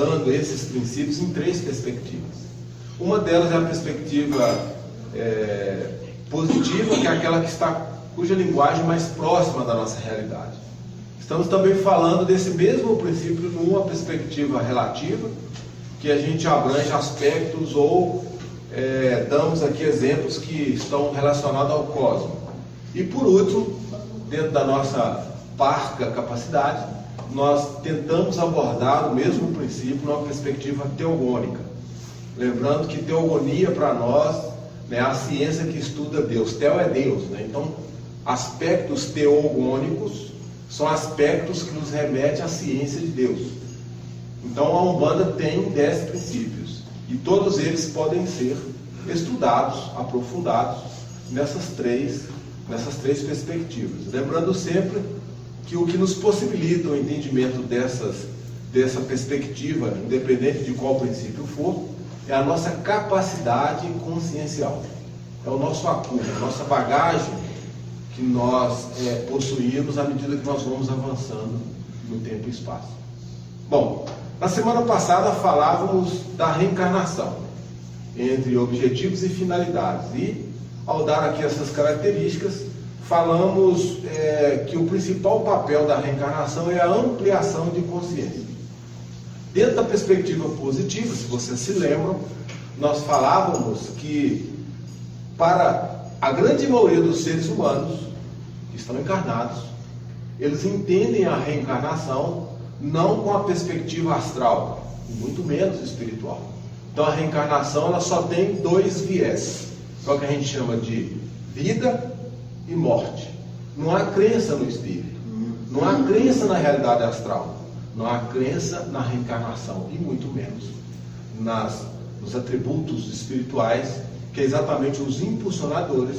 abordando esses princípios em 3 perspectivas. Uma delas é a perspectiva positiva, que é aquela cuja linguagem é mais próxima da nossa realidade. Estamos também falando desse mesmo princípio numa perspectiva relativa, que a gente abrange aspectos ou damos aqui exemplos que estão relacionados ao cosmos. E por último, dentro da nossa parca capacidade, nós tentamos abordar o mesmo princípio numa perspectiva teogônica. Lembrando que teogonia para nós é a ciência que estuda Deus. Teo é Deus, né? Então, aspectos teogônicos são aspectos que nos remetem à ciência de Deus. Então a Umbanda tem 10 princípios e todos eles podem ser estudados, aprofundados nessas três perspectivas. Lembrando sempre que o que nos possibilita o entendimento dessa perspectiva, independente de qual princípio for, é a nossa capacidade consciencial. É o nosso acúmulo, a nossa bagagem que nós possuímos à medida que nós vamos avançando no tempo e espaço. Bom, na semana passada falávamos da reencarnação, entre objetivos e finalidades. E, ao dar aqui essas características, falamos que o principal papel da reencarnação é a ampliação de consciência. Dentro da perspectiva positiva, se vocês se lembram, nós falávamos que para a grande maioria dos seres humanos que estão encarnados, eles entendem a reencarnação não com a perspectiva astral, muito menos espiritual. Então a reencarnação ela só tem 2 viés, que é o que a gente chama de vida e morte. Não há crença no espírito, não há crença na realidade astral, não há crença na reencarnação e muito menos nos atributos espirituais, que é exatamente os impulsionadores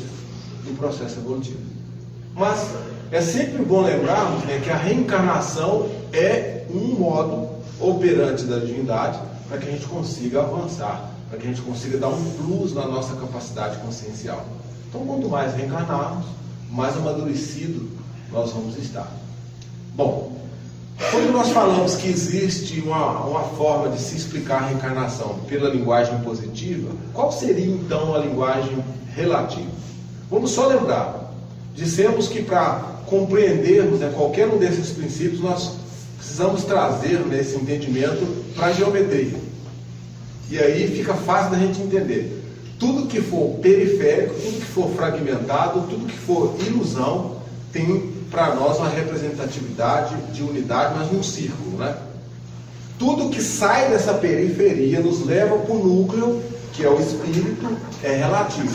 do processo evolutivo. Mas é sempre bom lembrarmos que a reencarnação é um modo operante da divindade para que a gente consiga avançar, para que a gente consiga dar um plus na nossa capacidade consciencial. Então, quanto mais reencarnarmos, mais amadurecido nós vamos estar. Bom, quando nós falamos que existe uma forma de se explicar a reencarnação pela linguagem positiva, qual seria então a linguagem relativa? Vamos só lembrar, dissemos que para compreendermos qualquer um desses princípios, nós precisamos trazer esse entendimento para a geometria. E aí fica fácil da gente entender. Tudo que for periférico, tudo que for fragmentado, tudo que for ilusão, tem para nós uma representatividade de unidade, mas num círculo, né? Tudo que sai dessa periferia nos leva para o núcleo, que é o espírito, é relativo.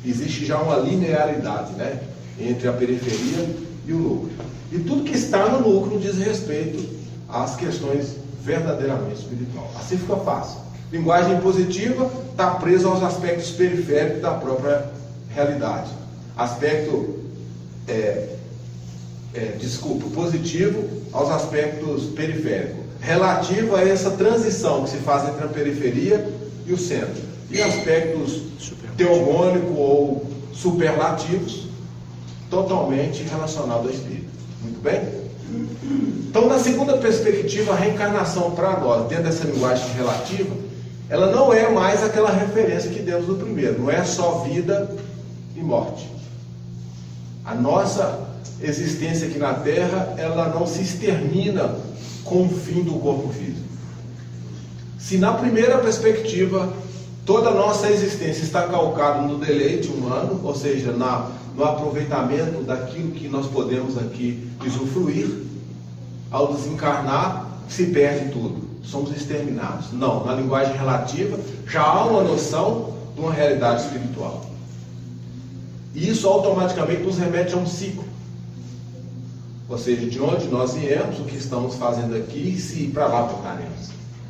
Existe já uma linearidade, né, entre a periferia e o núcleo. E tudo que está no núcleo diz respeito às questões verdadeiramente espirituais. Assim fica fácil. Linguagem positiva está presa aos aspectos periféricos da própria realidade. Aspecto positivo aos aspectos periféricos. Relativo a essa transição que se faz entre a periferia e o centro. E aspectos teogônicos ou superlativos totalmente relacionados ao espírito. Muito bem? Então, na segunda perspectiva, a reencarnação para nós, dentro dessa linguagem relativa, ela não é mais aquela referência que demos no primeiro. Não é só vida e morte. A nossa existência aqui na Terra, ela não se extermina com o fim do corpo físico. Se na primeira perspectiva, toda a nossa existência está calcada no deleite humano, ou seja, no aproveitamento daquilo que nós podemos aqui usufruir, ao desencarnar, se perde tudo. Somos exterminados. Não, na linguagem relativa, já há uma noção de uma realidade espiritual. E isso automaticamente nos remete a um ciclo. Ou seja, de onde nós viemos, o que estamos fazendo aqui e se para lá tornaremos.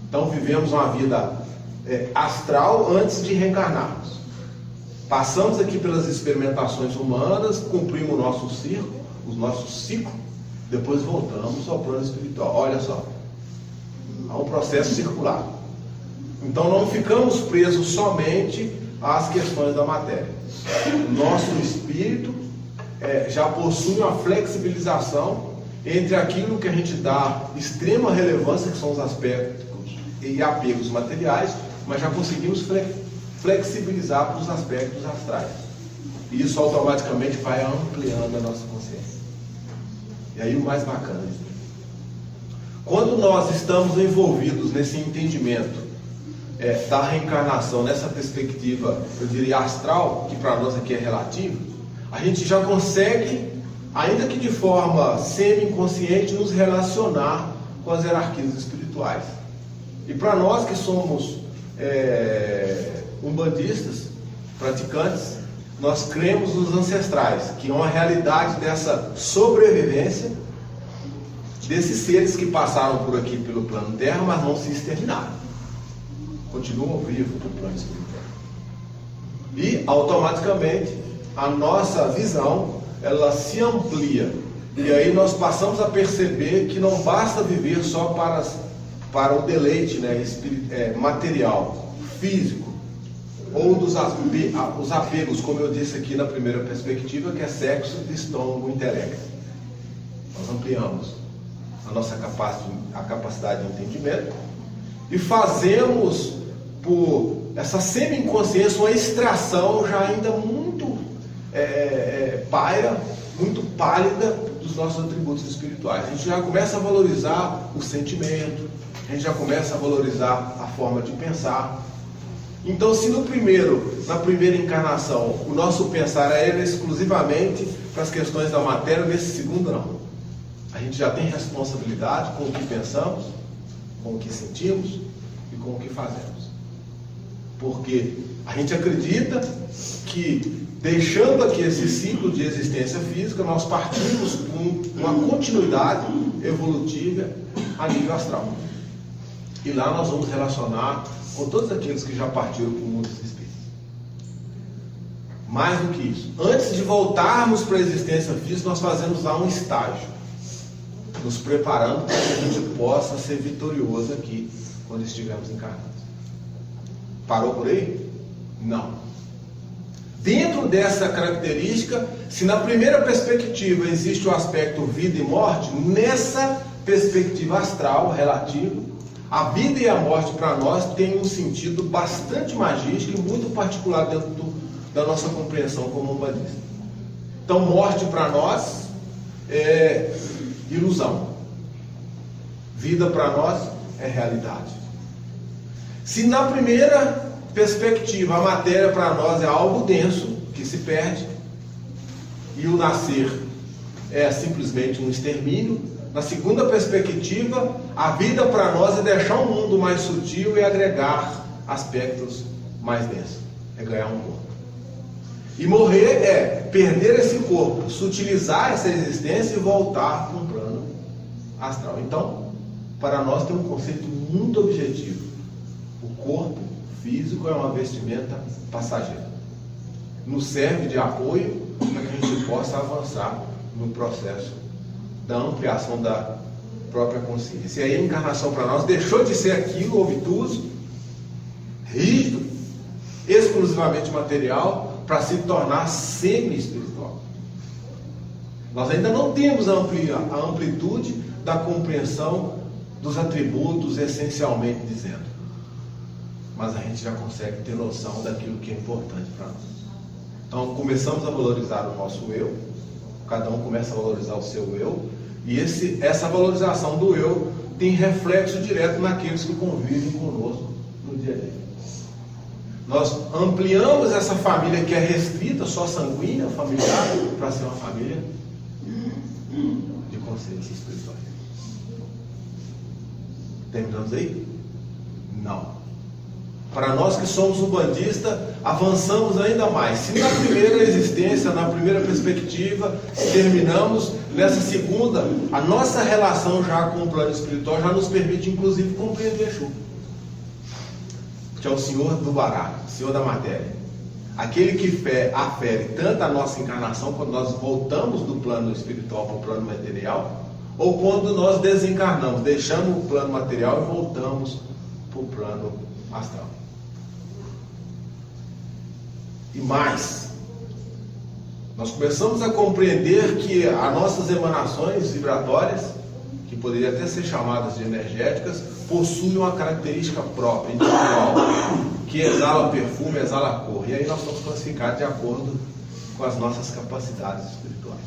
Então vivemos uma vida astral antes de reencarnarmos. Passamos aqui pelas experimentações humanas, cumprimos o nosso ciclo, depois voltamos ao plano espiritual. Olha só, há um processo circular. Então não ficamos presos somente às questões da matéria. O nosso espírito já possui uma flexibilização entre aquilo que a gente dá extrema relevância, que são os aspectos e apegos materiais, mas já conseguimos flexibilizar para os aspectos astrais. E isso automaticamente vai ampliando a nossa consciência. E aí o mais bacana, quando nós estamos envolvidos nesse entendimento da reencarnação, nessa perspectiva, eu diria astral, que para nós aqui é relativa, a gente já consegue, ainda que de forma semi-inconsciente, nos relacionar com as hierarquias espirituais. E para nós que somos umbandistas, praticantes, nós cremos nos ancestrais, que é uma realidade dessa sobrevivência desses seres que passaram por aqui pelo plano Terra, mas não se exterminaram. Continuam vivos no plano espiritual. E automaticamente a nossa visão, ela se amplia. E aí nós passamos a perceber que não basta viver só para o deleite, né, material, físico, ou dos os apegos, como eu disse aqui na primeira perspectiva, que é sexo, estômago, intelecto. Nós ampliamos a nossa capacidade de entendimento e fazemos por essa semi-inconsciência uma extração já ainda muito paia, muito pálida dos nossos atributos espirituais. A gente já começa a valorizar o sentimento, a gente já começa a valorizar a forma de pensar. Então, se na primeira encarnação, o nosso pensar era exclusivamente para as questões da matéria, nesse segundo não. A gente já tem responsabilidade com o que pensamos, com o que sentimos e com o que fazemos. Porque a gente acredita que, deixando aqui esse ciclo de existência física, nós partimos com uma continuidade evolutiva a nível astral. E lá nós vamos relacionar com todos aqueles que já partiram para o mundo dos espíritos. Mais do que isso, antes de voltarmos para a existência física, nós fazemos lá um estágio, nos preparando para que a gente possa ser vitorioso aqui, quando estivermos encarnados. Parou por aí? Não. Dentro dessa característica, se na primeira perspectiva existe o aspecto vida e morte, nessa perspectiva astral relativa, a vida e a morte para nós tem um sentido bastante magístico e muito particular dentro da nossa compreensão como umbandista. Então, morte para nós é ilusão. Vida para nós é realidade. Se na primeira perspectiva a matéria para nós é algo denso, que se perde, e o nascer é simplesmente um extermínio, na segunda perspectiva, a vida para nós é deixar um mundo mais sutil e agregar aspectos mais densos. É ganhar um corpo. E morrer é perder esse corpo, sutilizar essa existência e voltar para um plano astral. Então, para nós tem um conceito muito objetivo. O corpo físico é uma vestimenta passageira. Nos serve de apoio para que a gente possa avançar no processo da ampliação da própria consciência. E aí a encarnação para nós deixou de ser aquilo obtuso, rígido, exclusivamente material, para se tornar semi-espiritual. Nós ainda não temos a amplitude da compreensão dos atributos, essencialmente dizendo. Mas a gente já consegue ter noção daquilo que é importante para nós. Então começamos a valorizar o nosso eu, cada um começa a valorizar o seu eu, e essa valorização do eu tem reflexo direto naqueles que convivem conosco no dia a dia. Nós ampliamos essa família que é restrita, só sanguínea, familiar, para ser uma família de consciência espiritual. Terminamos aí? Não. Para nós que somos umbandistas, avançamos ainda mais. Se na primeira existência, na primeira perspectiva, terminamos, nessa segunda, a nossa relação já com o plano espiritual já nos permite, inclusive, compreender Exu, que é o Senhor do barato, o Senhor da matéria. Aquele que afere tanto a nossa encarnação, quando nós voltamos do plano espiritual para o plano material, ou quando nós desencarnamos, deixamos o plano material e voltamos para o plano astral. E mais, Nós começamos a compreender que as nossas emanações vibratórias, que poderiam até ser chamadas de energéticas, possuem uma característica própria, individual, que exala perfume, exala cor. E aí nós somos classificados de acordo com as nossas capacidades espirituais.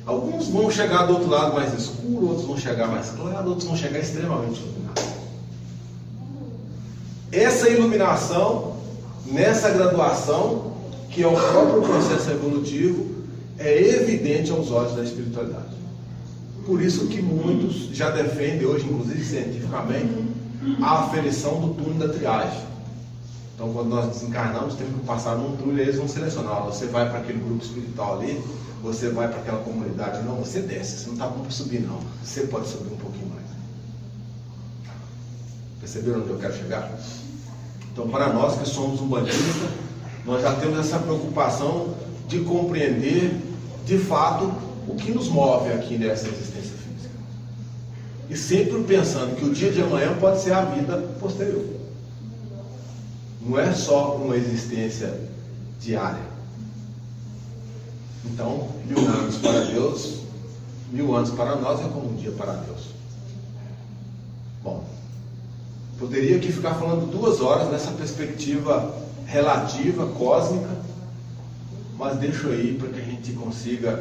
Alguns vão chegar do outro lado mais escuro, outros vão chegar mais claro, outros vão chegar extremamente iluminados. Essa iluminação, nessa graduação, que é o próprio processo evolutivo, é evidente aos olhos da espiritualidade. Por isso que muitos já defendem hoje, inclusive cientificamente, a aferição do túnel da triagem. Então, quando nós desencarnamos, temos que passar num túnel e eles vão selecionar. Você vai para aquele grupo espiritual ali, você vai para aquela comunidade. Não, você desce, você não está bom para subir não. Você pode subir um pouquinho mais. Perceberam onde eu quero chegar? Então, para nós que somos humanistas, nós já temos essa preocupação de compreender, de fato, o que nos move aqui nessa existência física. E sempre pensando que o dia de amanhã pode ser a vida posterior. Não é só uma existência diária. Então, 1000 anos para Deus, 1000 anos para nós é como um dia para Deus. Bom, poderia aqui ficar falando 2 horas nessa perspectiva relativa, cósmica, mas deixo aí para que a gente consiga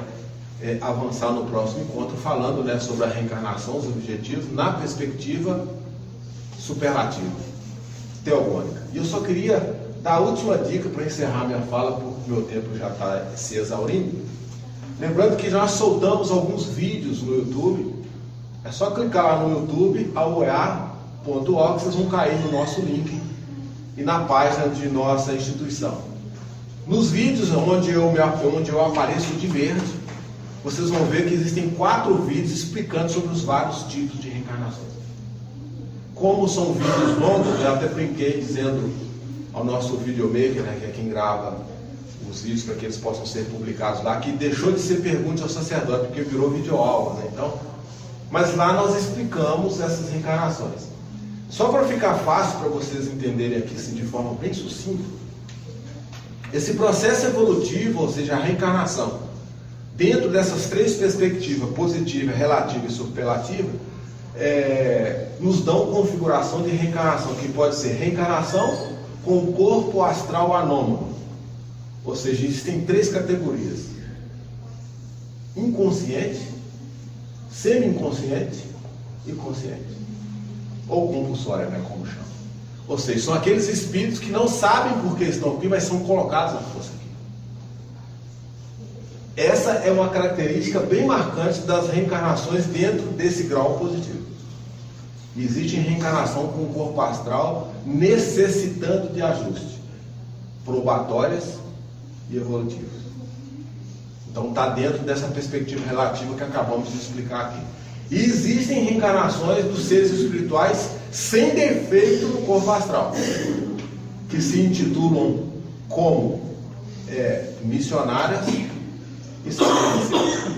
avançar no próximo encontro, falando, né, sobre a reencarnação, os objetivos, na perspectiva superlativa, teogônica. E eu só queria dar a última dica para encerrar minha fala, porque meu tempo já está se exaurindo. Lembrando que nós soltamos alguns vídeos no YouTube. É só clicar lá no YouTube, aoea.org, vocês vão cair no nosso link e na página de nossa instituição. Nos vídeos onde eu apareço de verde, vocês vão ver que existem 4 vídeos explicando sobre os vários tipos de reencarnações. Como são vídeos longos, eu até brinquei dizendo ao nosso videomaker, né, que é quem grava os vídeos para que eles possam ser publicados lá, que deixou de ser pergunte ao sacerdote, porque virou videoaula, né? Então, mas lá nós explicamos essas reencarnações. Só para ficar fácil para vocês entenderem aqui assim, de forma bem sucinta, esse processo evolutivo, ou seja, a reencarnação, dentro dessas 3 perspectivas, positiva, relativa e superlativa, nos dão configuração de reencarnação, que pode ser reencarnação com corpo astral anômalo. Ou seja, existem 3 categorias: inconsciente, semi-inconsciente e consciente. Ou compulsória, né, como chama. Ou seja, são aqueles espíritos que não sabem por que estão aqui, mas são colocados na força aqui. Essa é uma característica bem marcante das reencarnações dentro desse grau positivo. Existe reencarnação com o corpo astral necessitando de ajuste, probatórias e evolutivas. Então está dentro dessa perspectiva relativa que acabamos de explicar aqui. E existem reencarnações dos seres espirituais sem defeito no corpo astral, que se intitulam como missionárias e sacerdotes.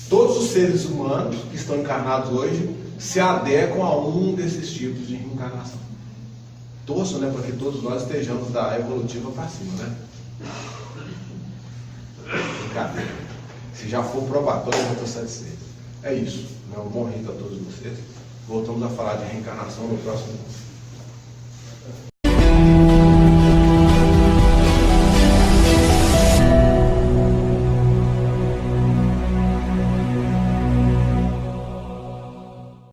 Todos os seres humanos que estão encarnados hoje se adequam a um desses tipos de reencarnação. Torço, né, para que todos nós estejamos da evolutiva para cima, né? Brincadeira. Se já for probatório, eu estou satisfeito. É isso. Um bom rito a todos vocês. Voltamos a falar de reencarnação no próximo.